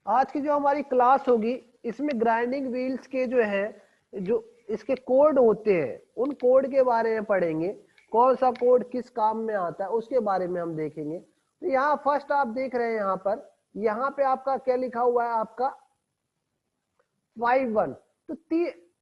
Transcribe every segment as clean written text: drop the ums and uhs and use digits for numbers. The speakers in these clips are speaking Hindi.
आज की जो हमारी क्लास होगी इसमें ग्राइंडिंग व्हील्स के जो है जो इसके कोड होते हैं उन कोड के बारे में पढ़ेंगे। कौन सा कोड किस काम में आता है उसके बारे में हम देखेंगे। तो यहाँ फर्स्ट आप देख रहे हैं यहाँ पे आपका क्या लिखा हुआ है, आपका 5-1। तो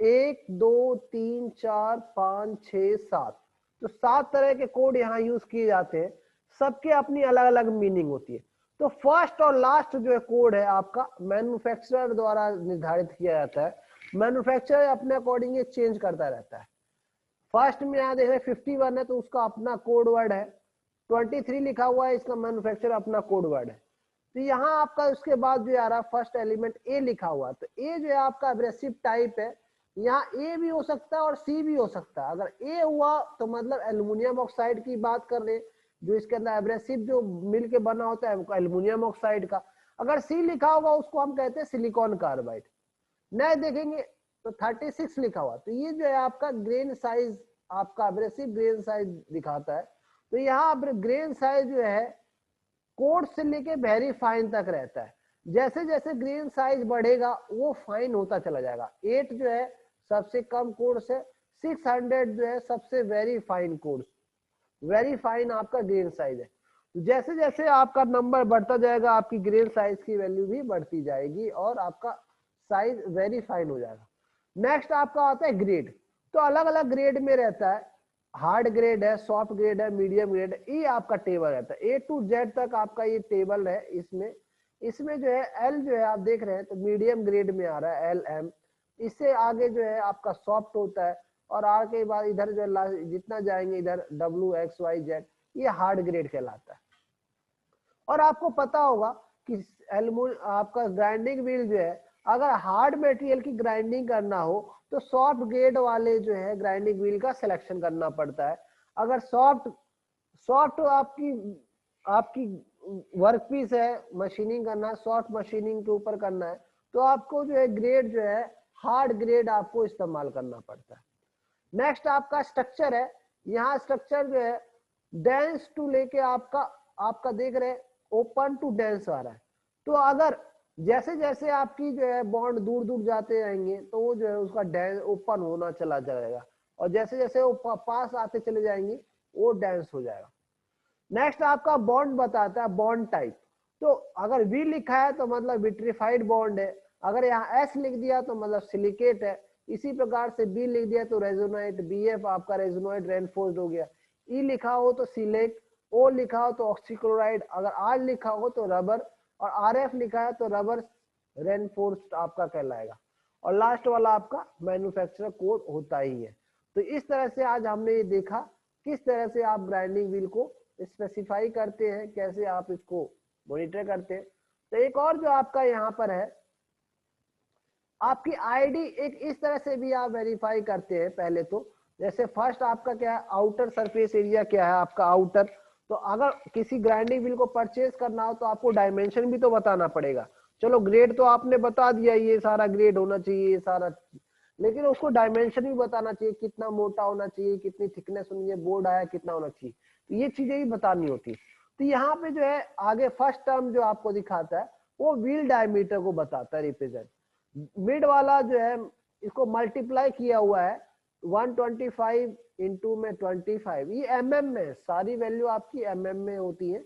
1 2 3 4 5 6 7, तो 7 तरह के कोड यहाँ यूज किए जाते हैं। सबके अपनी अलग अलग मीनिंग होती है। तो फर्स्ट और लास्ट जो है कोड है आपका मैन्युफैक्चरर द्वारा निर्धारित किया जाता है। मैन्युफैक्चरर अपने अकॉर्डिंग ये चेंज करता रहता है। फर्स्ट में यहाँ देख रहे 51 है तो उसका अपना कोड वर्ड है। 23 लिखा हुआ है, इसका मैन्युफैक्चरर अपना कोड वर्ड है। तो यहाँ आपका उसके बाद जो आ रहा फर्स्ट एलिमेंट ए लिखा हुआ, तो ए जो है आपका एब्रेसिव टाइप है। यहाँ ए भी हो सकता है और सी भी हो सकता है। अगर ए हुआ तो मतलब एल्युमिनियम ऑक्साइड की बात कर रहे, जो इसके अंदर एब्रेसिव जो मिल के बना होता है एल्युमिनियम ऑक्साइड का। अगर सी लिखा होगा उसको हम कहते हैं सिलिकॉन कार्बाइड। नहीं देखेंगे तो 36 लिखा हुआ, तो ये जो है आपका ग्रेन साइज, आपका एब्रेसिव ग्रेन साइज दिखाता है। तो यहाँ ग्रेन साइज जो है कोर्स से लेके वेरी फाइन तक रहता है। जैसे जैसे ग्रेन साइज बढ़ेगा वो फाइन होता चला जाएगा। 8 जो है सबसे कम कोर्स है, 600 जो है सबसे very fine course, very fine आपका ग्रेन साइज है। जैसे जैसे आपका नंबर बढ़ता जाएगा आपकी ग्रेन साइज की वैल्यू भी बढ़ती जाएगी और आपका साइज वेरी फाइन हो जाएगा। नेक्स्ट आपका आता है ग्रेड। तो अलग अलग ग्रेड में रहता है, हार्ड ग्रेड है, सॉफ्ट ग्रेड है, मीडियम ग्रेड है, ये आपका टेबल रहता है। A to Z तक आपका ये टेबल है। इसमें जो है L जो है आप देख रहे हैं तो मीडियम ग्रेड में आ रहा है LM। इससे आगे जो है आपका सॉफ्ट होता है और R के बाद इधर जो जितना जाएंगे इधर WXYZ ये हार्ड ग्रेड कहलाता है। और आपको पता होगा कि आपका ग्राइंडिंग व्हील जो है अगर हार्ड मटेरियल की ग्राइंडिंग करना हो तो सॉफ्ट ग्रेड वाले जो है ग्राइंडिंग व्हील का सिलेक्शन करना पड़ता है। अगर सॉफ्ट आपकी आपकी वर्क पीस है, मशीनिंग करना, सॉफ्ट मशीनिंग के ऊपर करना है तो आपको जो है ग्रेड जो है हार्ड ग्रेड आपको इस्तेमाल करना पड़ता है। नेक्स्ट आपका स्ट्रक्चर है। यहाँ स्ट्रक्चर जो है डेंस टू लेके आपका देख रहे ओपन टू डेंस आ रहा है। तो अगर जैसे जैसे आपकी जो है बॉन्ड दूर दूर जाते रहेंगे तो वो जो है उसका डेंस ओपन होना चला जाएगा और जैसे जैसे वो पास आते चले जाएंगे वो डेंस हो जाएगा। नेक्स्ट आपका बॉन्ड बताता है बॉन्ड टाइप। तो अगर वी लिखा है तो मतलब विट्रीफाइड बॉन्ड है, अगर यहाँ एस लिख दिया तो मतलब सिलिकेट है। इसी प्रकार से बी लिख दिया तो रेजोनाइट, BF आपका रेजोनाइट रेनफोर्स्ड हो गया। ई लिखा हो तो सिलेक्ट, ओ लिखा हो तो ऑक्सीक्लोराइड, अगर आर लिखा हो तो रबर और RF लिखा है तो रबर रेनफोर्स्ड आपका कहलाएगा। और लास्ट वाला आपका मैन्युफैक्चरर कोड होता ही है। तो इस तरह से आज हमने ये देखा किस तरह से आप ग्राइंडिंग व्हील को स्पेसिफाई करते हैं, कैसे आप इसको मॉनिटर करते हैं। तो एक और जो आपका यहाँ पर है आपकी आईडी, एक इस तरह से भी आप वेरीफाई करते हैं। पहले तो जैसे फर्स्ट आपका क्या है, आउटर सरफेस एरिया क्या है आपका आउटर। तो अगर किसी ग्राइंडिंग व्हील को परचेज करना हो तो आपको डायमेंशन भी तो बताना पड़ेगा। चलो ग्रेड तो आपने बता दिया, ये सारा ग्रेड होना चाहिए ये सारा, लेकिन उसको डायमेंशन भी बताना चाहिए, कितना मोटा होना चाहिए, कितनी थिकनेस होनी है, बोर्ड आया कितना होना चाहिए, तो ये चीजें भी बतानी होती है। तो यहाँ पे जो है आगे फर्स्ट टर्म जो आपको दिखाता है वो व्हील डायमीटर को बताता है, रिप्रेजेंट। मिड वाला जो है इसको मल्टीप्लाई किया हुआ है 125 इंटू में 25, ये mm में, सारी वैल्यू आपकी mm में होती है।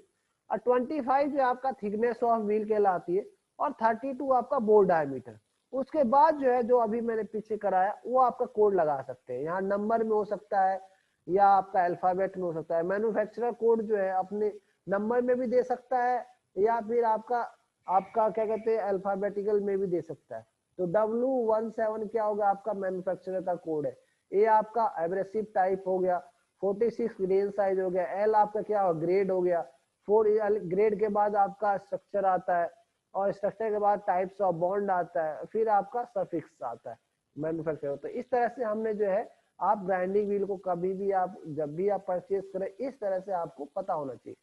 और 25 जो आपका थिकनेस ऑफ व्हील कहलाती है और 32 आपका बोर्ड डायमीटर। उसके बाद जो है जो अभी मैंने पीछे कराया वो आपका कोड लगा सकते हैं। यहाँ नंबर में हो सकता है या आपका अल्फाबेट में हो सकता है। मैन्युफैक्चरर कोड जो है अपने नंबर में भी दे सकता है या फिर आपका क्या कहते हैं अल्फाबेटिकल में भी दे सकता है। तो W17 क्या होगा आपका मैन्युफैक्चरर का कोड है। ए आपका एब्रेसिव टाइप हो गया, 46 ग्रेन साइज हो गया, L आपका क्या हो ग्रेड हो गया, 4 ग्रेड के बाद आपका स्ट्रक्चर आता है और स्ट्रक्चर के बाद टाइप्स ऑफ बॉन्ड आता है, फिर आपका सफिक्स आता है मैन्युफैक्चरर। तो इस तरह से हमने जो है आप ग्राइंडिंग व्हील को कभी भी आप जब भी आप परचेज करें इस तरह से आपको पता होना चाहिए।